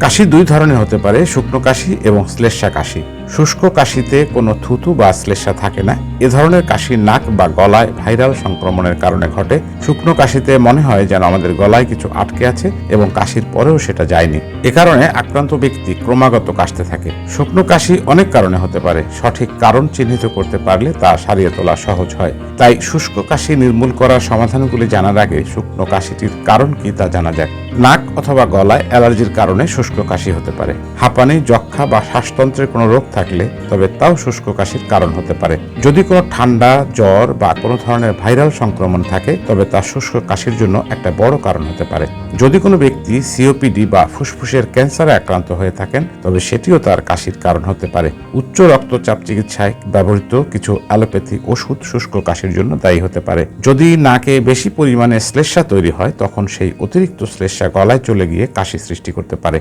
কাশি দুই ধরনের হতে পারে, শুকনো কাশি এবং শ্লেষ্মা কাশি। শুষ্ক কাশিতে কোনো থুতু বা শ্লেষ্মা থাকে না। এ ধরনের কাশি নাক বা গলায় ভাইরাল সংক্রমণের কারণে ঘটে। শুকনো কাশিতে মনে হয় যেন আমাদের গলায় কিছু আটকে আছে এবং কাশির পরেও সেটা যায়নি। এ কারণে আক্রান্ত ব্যক্তি ক্রমাগত কাশতে থাকে। শুকনো কাশি অনেক কারণে হতে পারে, সঠিক কারণ চিহ্নিত করতে পারলে তা সারিয়ে তোলা সহজ হয়। তাই শুষ্ক কাশি নির্মূল করার সমাধানগুলি জানার আগে শুকনো কাশিটির কারণ কি তা জানা যাক। নাক অথবা গলায় অ্যালার্জির কারণে শুষ্ক কাশি হতে পারে। হাঁপানি, যক্ষ্মা বা শ্বাসতন্ত্রের কোনো রোগ থাকলে তবে তাও শুষ্ক কাশির কারণ হতে পারে। যদি কোনো ঠান্ডা, জ্বর বা কোনো ধরনের ভাইরাল সংক্রমণ থাকে তবে তা শুষ্ক কাশির জন্য একটা বড় কারণ হতে পারে। যদি কোনো ব্যক্তি সিওপিডি বা ফুসফুসের ক্যান্সারে আক্রান্ত হয়ে থাকেন তবে সেটিও তার কাশির কারণ হতে পারে। উচ্চ রক্তচাপ চিকিৎসায় ব্যবহৃত কিছু অ্যালোপ্যাথিক ওষুধ শুষ্ক কাশির জন্য দায়ী হতে পারে। যদি নাকে বেশি পরিমাণে শ্লেষ্মা তৈরি হয় তখন সেই অতিরিক্ত শ্লেষ্মা গলায় চলে গিয়ে কাশি সৃষ্টি করতে পারে।